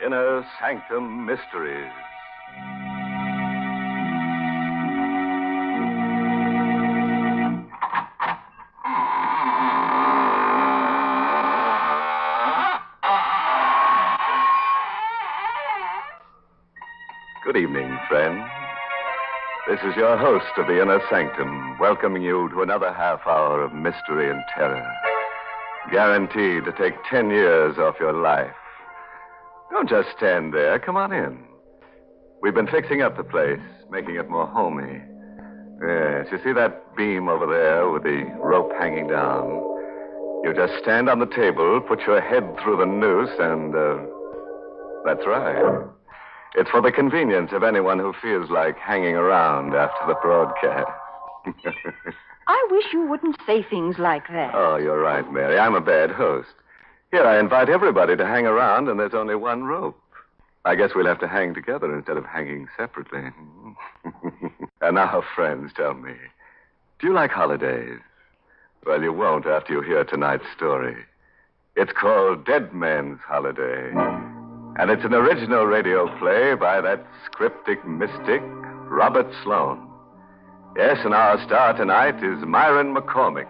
Inner Sanctum Mysteries. Good evening, friends. This is your host of the Inner Sanctum, welcoming you to another half hour of mystery and terror, guaranteed to take 10 years off your life. Don't just stand there. Come on in. We've been fixing up the place, making it more homey. Yes, you see that beam over there with the rope hanging down? You just stand on the table, put your head through the noose, and, that's right. It's for the convenience of anyone who feels like hanging around after the broadcast. I wish you wouldn't say things like that. Oh, you're right, Mary. I'm a bad host. Here, I invite everybody to hang around, and there's only one rope. I guess we'll have to hang together instead of hanging separately. And now, friends, tell me, do you like holidays? Well, you won't after you hear tonight's story. It's called Deadman's Holiday. And it's an original radio play by that cryptic mystic, Robert Sloane. Yes, and our star tonight is Myron McCormick,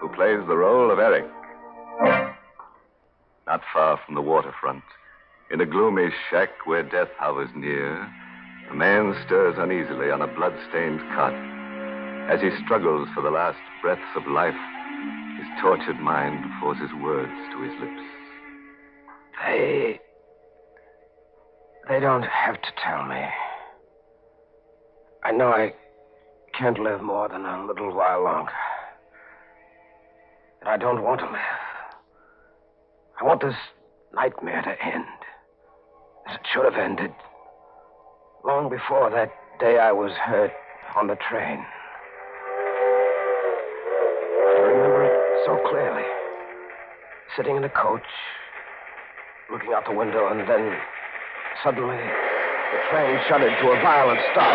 who plays the role of Eric. Not far from the waterfront, in a gloomy shack where death hovers near, a man stirs uneasily on a blood-stained cot. As he struggles for the last breaths of life, his tortured mind forces words to his lips. They don't have to tell me. I know I can't live more than a little while longer. And I don't want to live. I want this nightmare to end, as it should have ended long before that day I was hurt on the train. I remember it so clearly. Sitting in a coach, looking out the window, and then suddenly the train shuddered to a violent stop.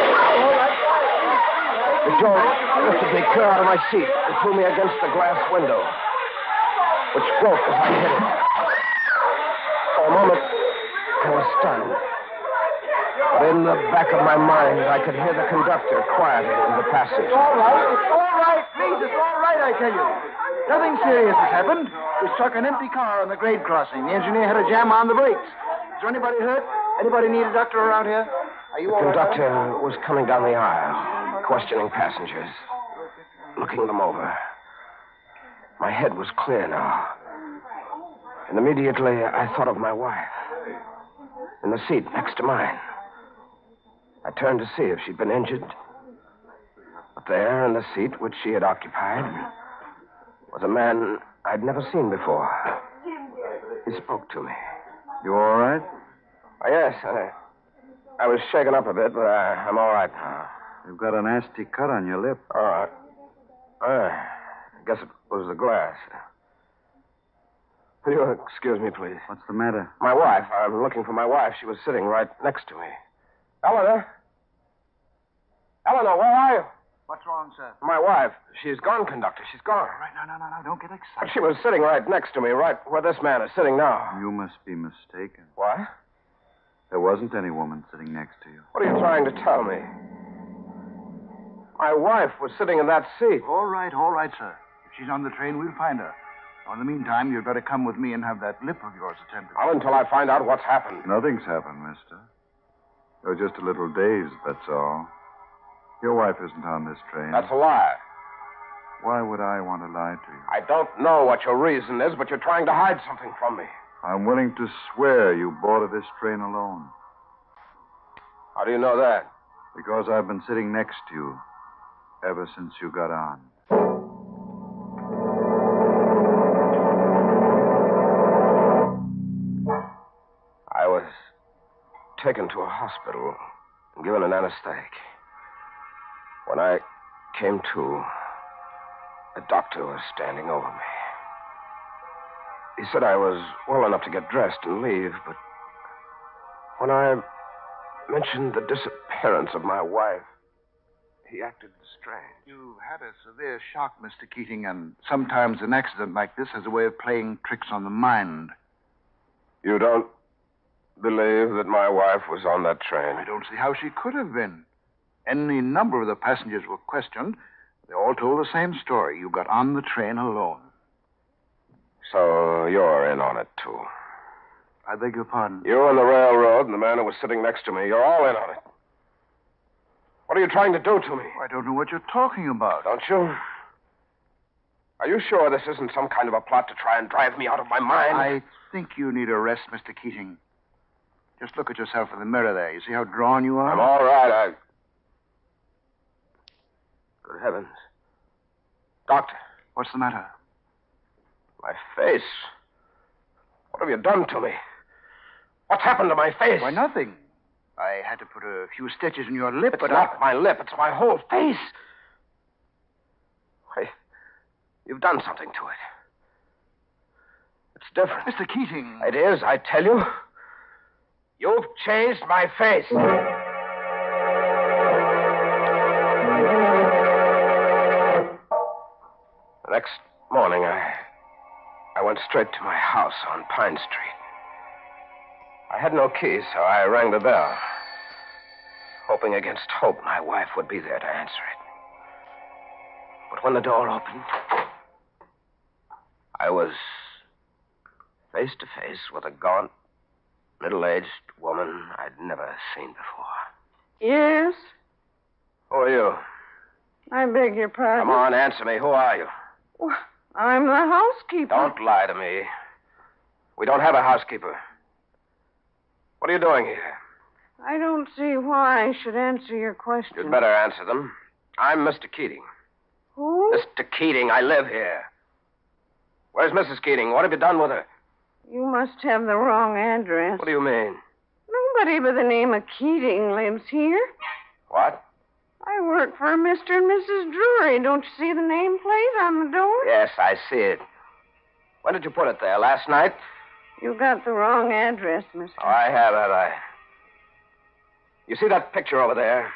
The jolt lifted me clear out of my seat and threw me against the glass window, which broke as I hit it. For a moment, I was stunned. But in the back of my mind, I could hear the conductor quieting the passage. It's all right. Please, it's all right, I tell you. Nothing serious has happened. We struck an empty car on the grade crossing. The engineer had a jam on the brakes. Is there anybody hurt? Anybody need a doctor around here? Are you all right? The conductor was coming down the aisle, questioning passengers, looking them over. My head was clear now. And immediately I thought of my wife, in the seat next to mine. I turned to see if she'd been injured. But there, in the seat which she had occupied, was a man I'd never seen before. He spoke to me. You all right? Oh, yes, I was shaken up a bit, but I'm all right now. You've got a nasty cut on your lip. All right. I guess it was the glass. Will you excuse me, please? What's the matter? My wife. I'm looking for my wife. She was sitting right next to me. Eleanor? Eleanor, where are you? What's wrong, sir? My wife. She's gone, conductor. She's gone. All right, no. Don't get excited. She was sitting right next to me, right where this man is sitting now. You must be mistaken. What? There wasn't any woman sitting next to you. What are you trying to tell me? My wife was sitting in that seat. All right, sir. If she's on the train, we'll find her. Now, in the meantime, you'd better come with me and have that lip of yours attended. Not until I find out what's happened. Nothing's happened, mister. You're just a little dazed, that's all. Your wife isn't on this train. That's a lie. Why would I want to lie to you? I don't know what your reason is, but you're trying to hide something from me. I'm willing to swear you boarded this train alone. How do you know that? Because I've been sitting next to you ever since you got on. I was taken to a hospital and given an anesthetic. When I came to, the doctor was standing over me. He said I was well enough to get dressed and leave, but when I mentioned the disappearance of my wife, he acted strange. You've had a severe shock, Mr. Keating, and sometimes an accident like this has a way of playing tricks on the mind. You don't believe that my wife was on that train. I don't see how she could have been. Any number of the passengers were questioned. They all told the same story. You got on the train alone. So you're in on it, too. I beg your pardon? You and the railroad and the man who was sitting next to me, you're all in on it. What are you trying to do to me? I don't know what you're talking about. Don't you? Are you sure this isn't some kind of a plot to try and drive me out of my mind? I think you need a rest, Mr. Keating. Just look at yourself in the mirror there. You see how drawn you are? I'm all right. Good heavens. Doctor. What's the matter? My face. What have you done to me? What's happened to my face? Why, nothing. I had to put a few stitches in your lip, It's not my lip. It's my whole face. Why, you've done something to it. It's different. Mr. Keating. It is, I tell you. You've changed my face. The next morning, I went straight to my house on Pine Street. I had no key, so I rang the bell, hoping against hope my wife would be there to answer it. But when the door opened, I was face to face with a gaunt, middle-aged woman I'd never seen before. Yes? Who are you? I beg your pardon. Come on, answer me. Who are you? Well, I'm the housekeeper. Don't lie to me. We don't have a housekeeper. What are you doing here? I don't see why I should answer your question. You'd better answer them. I'm Mr. Keating. Who? Mr. Keating, I live here. Where's Mrs. Keating? What have you done with her? You must have the wrong address. What do you mean? Nobody by the name of Keating lives here. What? I work for Mr. and Mrs. Drury. Don't you see the nameplate on the door? Yes, I see it. When did you put it there? Last night? You got the wrong address, mister. Oh, I have I? You see that picture over there?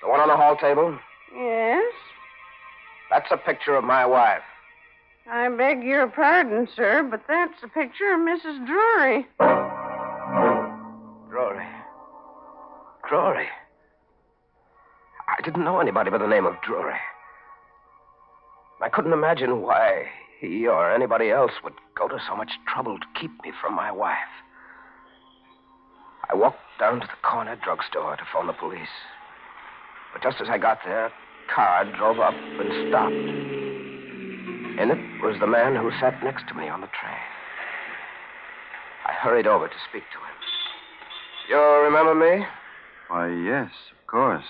The one on the hall table? Yes? That's a picture of my wife. I beg your pardon, sir, but that's a picture of Mrs. Drury. Drury. I didn't know anybody by the name of Drury. I couldn't imagine why he or anybody else would go to so much trouble to keep me from my wife. I walked down to the corner drugstore to phone the police. But just as I got there, a car drove up and stopped. In it was the man who sat next to me on the train. I hurried over to speak to him. You remember me? Why, yes, of course.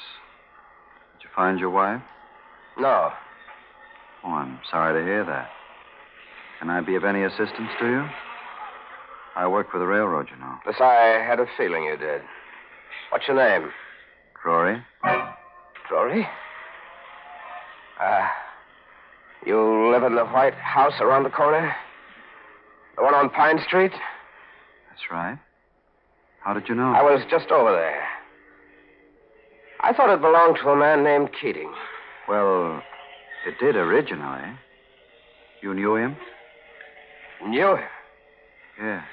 Did you find your wife? No. Oh, I'm sorry to hear that. Can I be of any assistance to you? I work for the railroad, you know. Yes, I had a feeling you did. What's your name? Rory? Drury? You live in the white house around the corner? The one on Pine Street? That's right. How did you know? I was just over there. I thought it belonged to a man named Keating. Well, it did originally. You knew him? Knew him? Yes.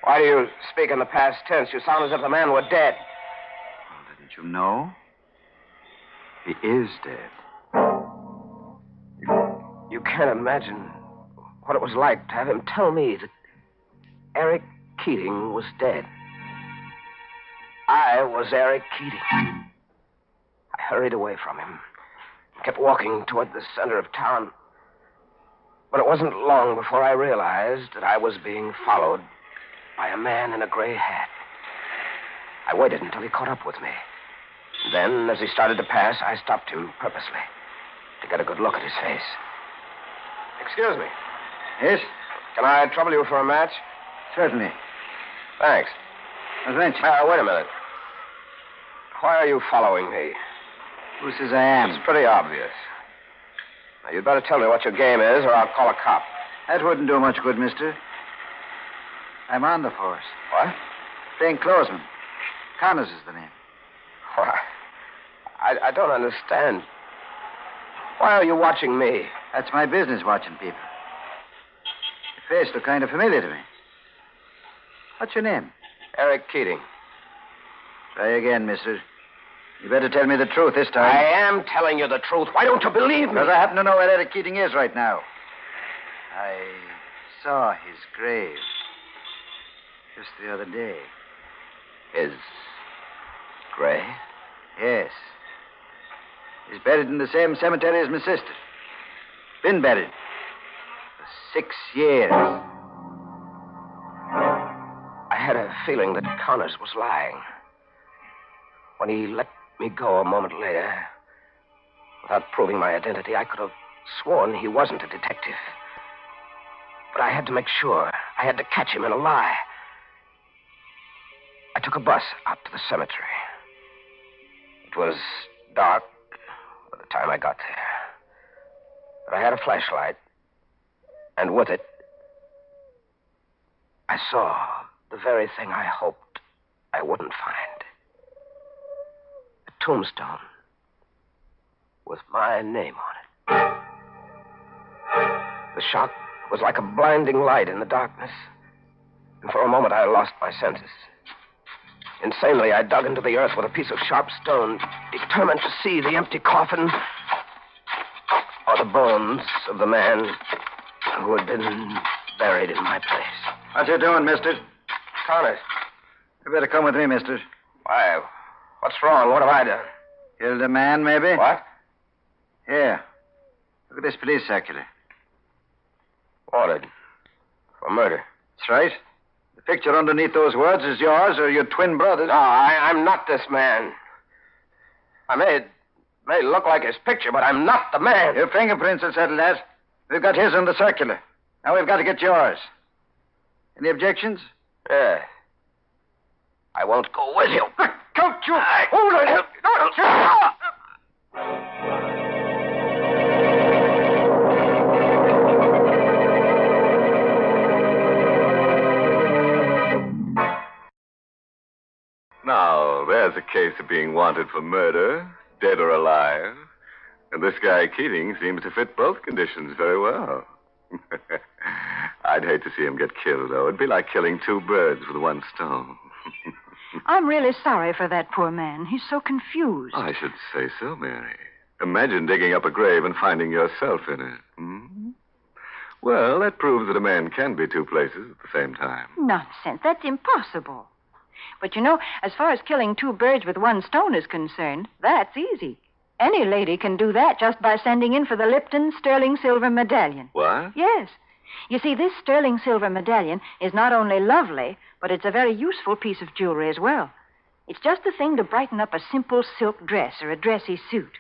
Why do you speak in the past tense? You sound as if the man were dead. Well, didn't you know? He is dead. You can't imagine what it was like to have him tell me that Eric Keating was dead. I was Eric Keating. I hurried away from him, kept walking toward the center of town. But it wasn't long before I realized that I was being followed by a man in a gray hat. I waited until he caught up with me. Then, as he started to pass, I stopped him purposely to get a good look at his face. Excuse me. Yes? Can I trouble you for a match? Certainly. Thanks. Wait Wait a minute. Why are you following me? Who says I am? It's pretty obvious. Now, you'd better tell me what your game is, or I'll call a cop. That wouldn't do much good, mister. I'm on the force. What? Plainclothesman. Connors is the name. Why? I don't understand. Why are you watching me? That's my business, watching people. Your face looked kind of familiar to me. What's your name? Eric Keating. Try again, mister. You better tell me the truth this time. I am telling you the truth. Why don't you believe me? Because I happen to know where Eric Keating is right now. I saw his grave just the other day. His grave? Yes. He's buried in the same cemetery as my sister. Been buried for 6 years. I had a feeling that Connors was lying. When he let me go a moment later, without proving my identity, I could have sworn he wasn't a detective. But I had to make sure. I had to catch him in a lie. I took a bus out to the cemetery. It was dark by the time I got there. But I had a flashlight, and with it, I saw the very thing I hoped I wouldn't find. A tombstone with my name on it. The shock was like a blinding light in the darkness, and for a moment I lost my senses. Insanely, I dug into the earth with a piece of sharp stone, determined to see the empty coffin or the bones of the man who had been buried in my place. What you doing, mister? Connors. You better come with me, mister. Why? What's wrong? What have I done? Killed a man, maybe? What? Here. Look at this police circular. Wanted. For murder. That's right. The picture underneath those words is yours or your twin brother's. No, I'm not this man. I may look like his picture, but I'm not the man. Your fingerprints will settle that. We've got his on the circular. Now we've got to get yours. Any objections? Yeah. I won't go with you. Don't you hold it. Now, there's a case of being wanted for murder, dead or alive. And this guy Keating seems to fit both conditions very well. I'd hate to see him get killed, though. It'd be like killing two birds with one stone. I'm really sorry for that poor man. He's so confused. I should say so, Mary. Imagine digging up a grave and finding yourself in it. Hmm? Well, that proves that a man can be two places at the same time. Nonsense. That's impossible. But, you know, as far as killing two birds with one stone is concerned, that's easy. Any lady can do that just by sending in for the Lipton sterling silver medallion. What? Yes. You see, this sterling silver medallion is not only lovely, but it's a very useful piece of jewelry as well. It's just the thing to brighten up a simple silk dress or a dressy suit.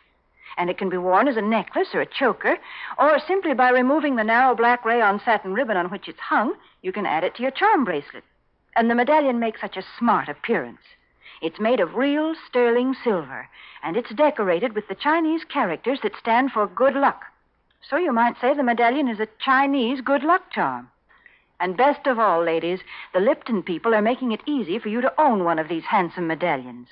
And it can be worn as a necklace or a choker, or simply by removing the narrow black rayon satin ribbon on which it's hung, you can add it to your charm bracelet. And the medallion makes such a smart appearance. It's made of real sterling silver, and it's decorated with the Chinese characters that stand for good luck. So you might say the medallion is a Chinese good luck charm. And best of all, ladies, the Lipton people are making it easy for you to own one of these handsome medallions.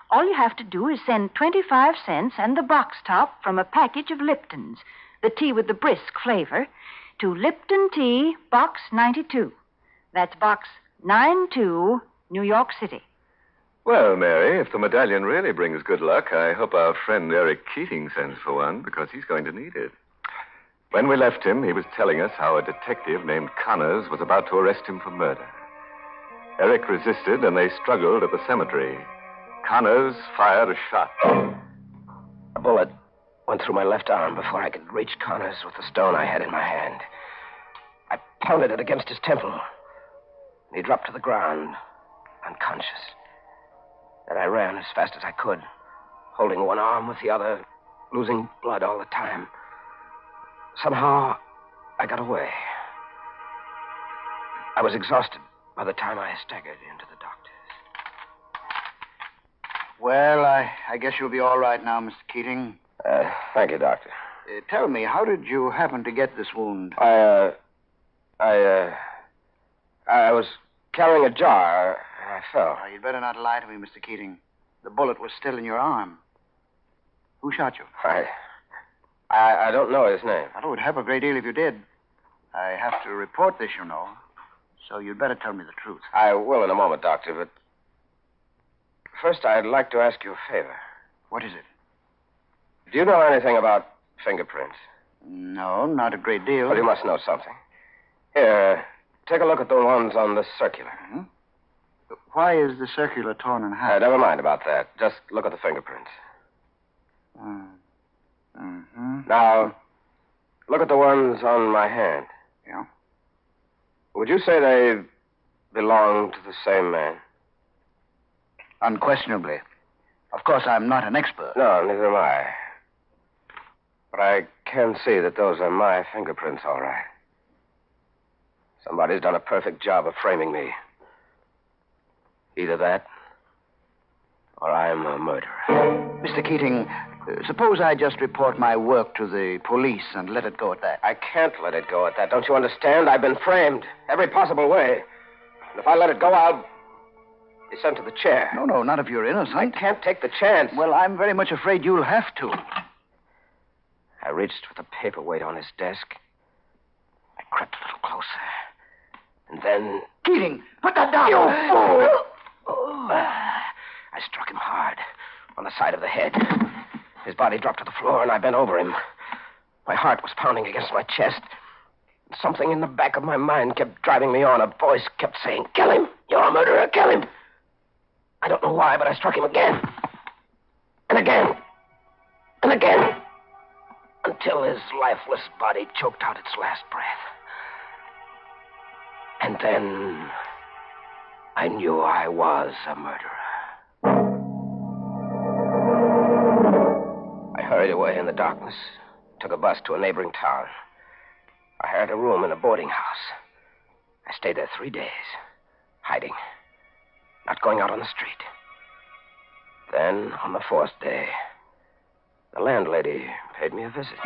All you have to do is send 25 cents and the box top from a package of Liptons, the tea with the brisk flavor, to Lipton Tea, Box 92. That's Box 92, New York City. Well, Mary, if the medallion really brings good luck, I hope our friend Eric Keating sends for one, because he's going to need it. When we left him, he was telling us how a detective named Connors was about to arrest him for murder. Eric resisted, and they struggled at the cemetery. Connors fired a shot. A bullet went through my left arm before I could reach Connors with the stone I had in my hand. I pounded it against his temple, and he dropped to the ground, unconscious. Then I ran as fast as I could, holding one arm with the other, losing blood all the time. Somehow, I got away. I was exhausted by the time I staggered into the doctor's. Well, I guess you'll be all right now, Mr. Keating. Thank you, Doctor. Tell me, how did you happen to get this wound? I was carrying a jar, and I fell. Oh, you'd better not lie to me, Mr. Keating. The bullet was still in your arm. Who shot you? I don't know his name. Well, it would help a great deal if you did. I have to report this, you know. So you'd better tell me the truth. I will in a moment, Doctor, but first I'd like to ask you a favor. What is it? Do you know anything about fingerprints? No, not a great deal. Well, you must know something. Here, take a look at the ones on this circular. Hmm? Why is the circular torn in half? Never mind about that. Just look at the fingerprints. Mm-hmm. Now, look at the ones on my hand. Yeah? Would you say they belong to the same man? Unquestionably. Of course, I'm not an expert. No, neither am I. But I can see that those are my fingerprints, all right. Somebody's done a perfect job of framing me. Either that, or I'm a murderer. Mr. Keating, suppose I just report my work to the police and let it go at that. I can't let it go at that. Don't you understand? I've been framed every possible way. And if I let it go, I'll be sent to the chair. No, not if you're innocent. I can't take the chance. Well, I'm very much afraid you'll have to. I reached for the paperweight on his desk. I crept a little closer. And then... Keating, put that down! You fool! I struck him hard on the side of the head. His body dropped to the floor, and I bent over him. My heart was pounding against my chest. Something in the back of my mind kept driving me on. A voice kept saying, "Kill him! You're a murderer! Kill him!" I don't know why, but I struck him again. And again. And again. Until his lifeless body choked out its last breath. And then I knew I was a murderer. I hurried away in the darkness, took a bus to a neighboring town. I hired a room in a boarding house. I stayed there 3 days, hiding, not going out on the street. Then, on the 4th day, the landlady paid me a visit.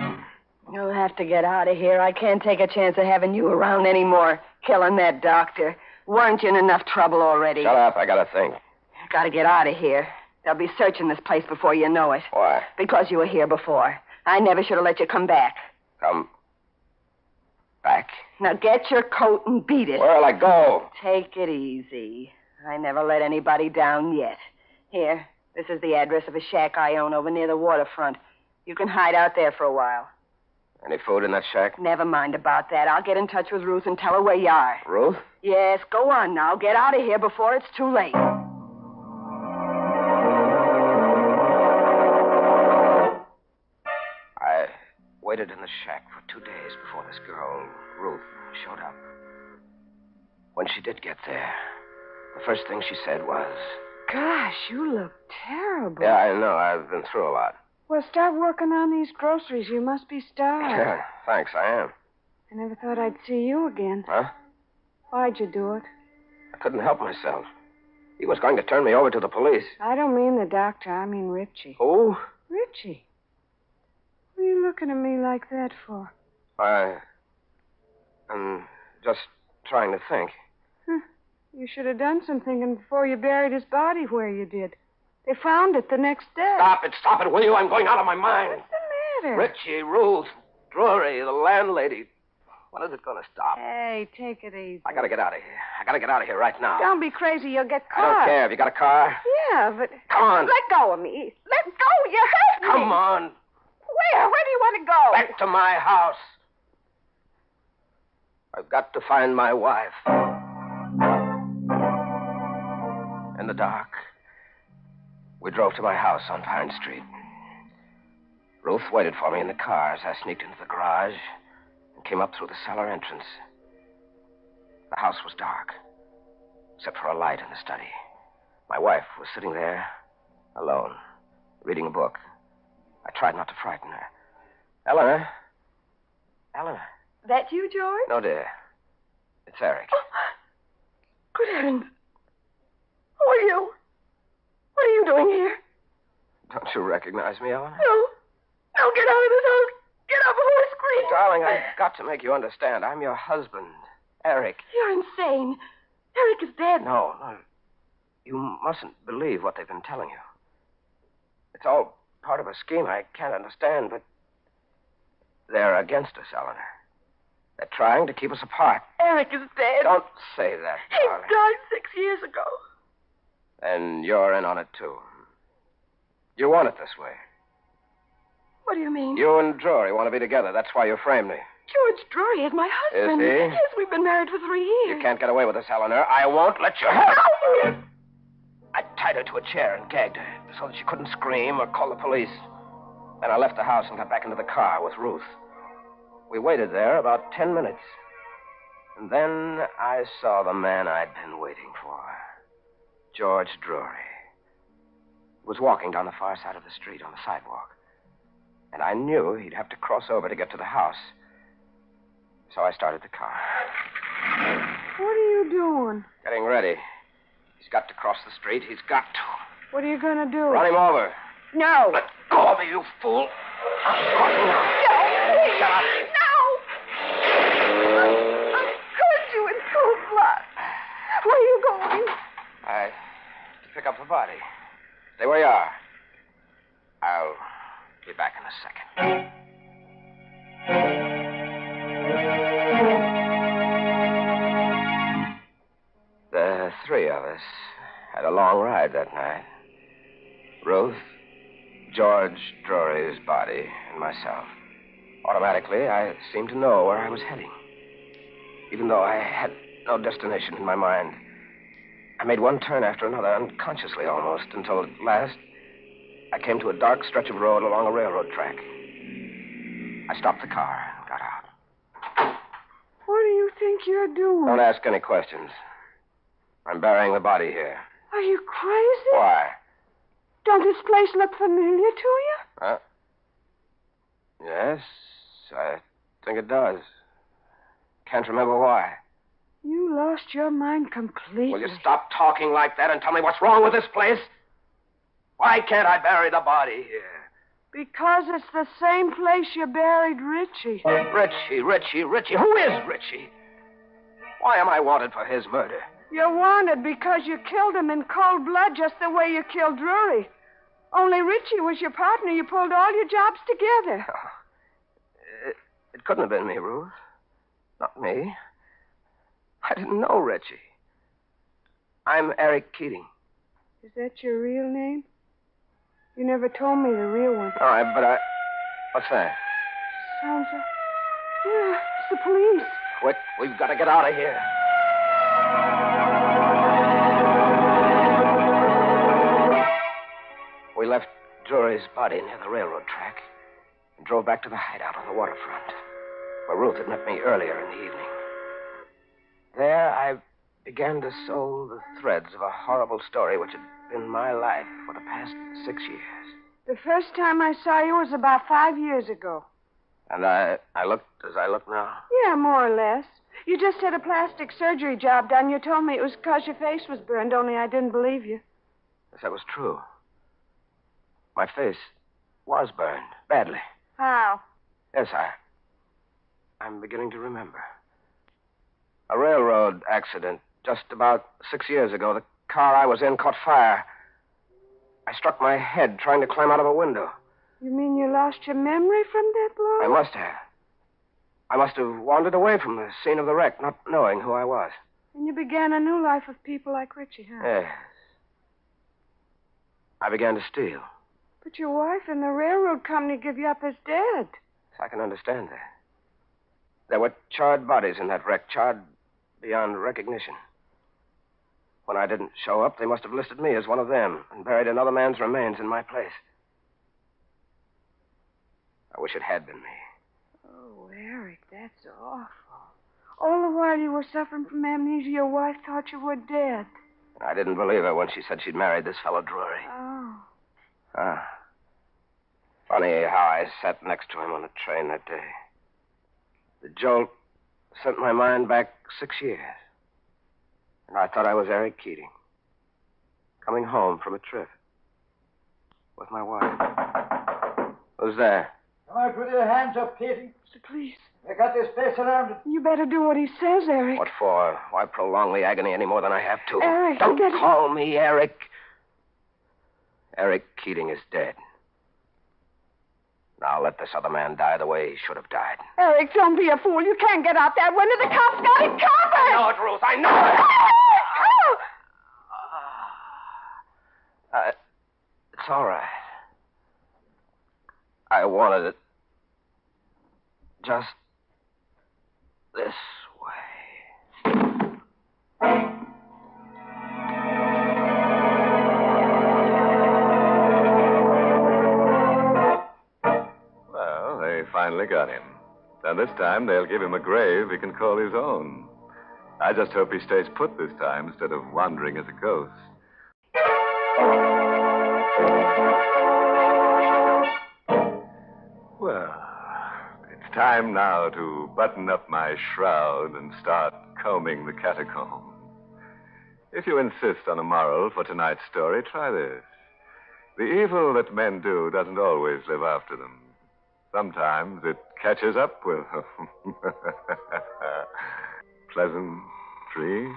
You'll have to get out of here. I can't take a chance of having you around anymore, killing that doctor. Weren't you in enough trouble already? Shut up, I gotta think. Gotta get out of here. They'll be searching this place before you know it. Why? Because you were here before. I never should have let you come back. Come back? Now get your coat and beat it. Where'll I go? Take it easy. I never let anybody down yet. Here, this is the address of a shack I own over near the waterfront. You can hide out there for a while. Any food in that shack? Never mind about that. I'll get in touch with Ruth and tell her where you are. Ruth? Yes, go on now. Get out of here before it's too late. I waited in the shack for 2 days before this girl, Ruth, showed up. When she did get there, the first thing she said was... Gosh, you look terrible. Yeah, I know. I've been through a lot. Well, start working on these groceries. You must be starved. Yeah, thanks, I am. I never thought I'd see you again. Huh? Why'd you do it? I couldn't help myself. He was going to turn me over to the police. I don't mean the doctor. I mean Richie. Who? Richie? What are you looking at me like that for? I'm just trying to think. You should have done some thinking before you buried his body where you did. They found it the next day. Stop it, will you? I'm going out of my mind. What's the matter? Richie, Ruth, Drury, the landlady. When is it going to stop? Hey, take it easy. I gotta get out of here. I gotta get out of here right now. Don't be crazy. You'll get I caught. don't care. Have you got a car? Yeah, but... Come on. Let go of me. Let go. You hurt me. Come on. Where? Where do you want to go? Back to my house. I've got to find my wife. In the dark, we drove to my house on Pine Street. Ruth waited for me in the car as I sneaked into the garage and came up through the cellar entrance. The house was dark, except for a light in the study. My wife was sitting there, alone, reading a book. I tried not to frighten her. Eleanor? Eleanor? That you, George? No, dear. It's Eric. Oh, good heavens. Who are you? What are you doing here? Don't you recognize me, Eleanor? No. No, get out of this house. Get out before I scream. Darling, I've got to make you understand. I'm your husband, Eric. You're insane. Eric is dead. No. You mustn't believe what they've been telling you. It's all part of a scheme I can't understand, but they're against us, Eleanor. They're trying to keep us apart. Eric is dead. Don't say that, He darling. died 6 years ago. And you're in on it, too. You want it this way. What do you mean? You and Drury want to be together. That's why you framed me. George Drury is my husband. Is he? Yes, we've been married for 3 years. You can't get away with this, Eleanor. I won't let you have it. No! I tied her to a chair and gagged her so that she couldn't scream or call the police. Then I left the house and got back into the car with Ruth. We waited there about 10 minutes. And then I saw the man I'd been waiting for. George Drury. He was walking down the far side of the street on the sidewalk. And I knew he'd have to cross over to get to the house. So I started the car. What are you doing? Getting ready. He's got to cross the street. He's got to. What are you going to do? Run him over. No. Let go of me, you fool. I'm crossing now. No, please. Shut up. No. I caught you in cold blood. Where are you going? To pick up the body. Stay where you are. I'll be back in a second. The three of us had a long ride that night. Ruth, George Drury's body, and myself. Automatically, I seemed to know where I was heading. Even though I had no destination in my mind. I made one turn after another, unconsciously almost, until at last I came to a dark stretch of road along a railroad track. I stopped the car and got out. What do you think you're doing? Don't ask any questions. I'm burying the body here. Are you crazy? Why? Don't this place look familiar to you? Huh? Yes, I think it does. Can't remember why. You lost your mind completely. Will you stop talking like that and tell me what's wrong with this place? Why can't I bury the body here? Because it's the same place you buried Richie. Richie. Who is Richie? Why am I wanted for his murder? You're wanted because you killed him in cold blood just the way you killed Drury. Only Richie was your partner. You pulled all your jobs together. It couldn't have been me, Ruth. Not me. I didn't know Richie. I'm Eric Keating. Is that your real name? You never told me the real one. All right, but What's that? Sounds like... Yeah, it's the police. Quick, we've got to get out of here. We left Drury's body near the railroad track and drove back to the hideout on the waterfront, where Ruth had met me earlier in the evening. There, I began to sew the threads of a horrible story which had been my life for the past 6 years. The first time I saw you was about 5 years ago. And I looked as I look now. Yeah, more or less. You just had a plastic surgery job done. You told me it was because your face was burned, only I didn't believe you. Yes, that was true. My face was burned, badly. How? Yes, I'm beginning to remember. A railroad accident just about 6 years ago. The car I was in caught fire. I struck my head trying to climb out of a window. You mean you lost your memory from that blow? I must have. I must have wandered away from the scene of the wreck, not knowing who I was. And you began a new life with people like Richie, huh? Yes. I began to steal. But your wife and the railroad company give you up as dead. I can understand that. There were charred bodies in that wreck, charred beyond recognition. When I didn't show up, they must have listed me as one of them and buried another man's remains in my place. I wish it had been me. Oh, Eric, that's awful. All the while you were suffering from amnesia, your wife thought you were dead. I didn't believe her when she said she'd married this fellow Drury. Oh. Funny how I sat next to him on the train that day. The jolt sent my mind back 6 years. And I thought I was Eric Keating, coming home from a trip with my wife. Who's there? Come out with your hands up, Keating. It's the police. They got this place surrounded. You better do what he says, Eric. What for? Why prolong the agony any more than I have to? Eric, Don't you better... call me Eric. Eric Keating is dead. Now let this other man die the way he should have died. Eric, don't be a fool. You can't get out that window. The cops got it covered. I know it, Ruth. I know it. It's all right. I wanted it just this way. Well, they finally got him. And this time they'll give him a grave he can call his own. I just hope he stays put this time instead of wandering as a ghost. Well, it's time now to button up my shroud and start combing the catacombs. If you insist on a moral for tonight's story, try this. The evil that men do doesn't always live after them. Sometimes it catches up with them. Pleasant dreams?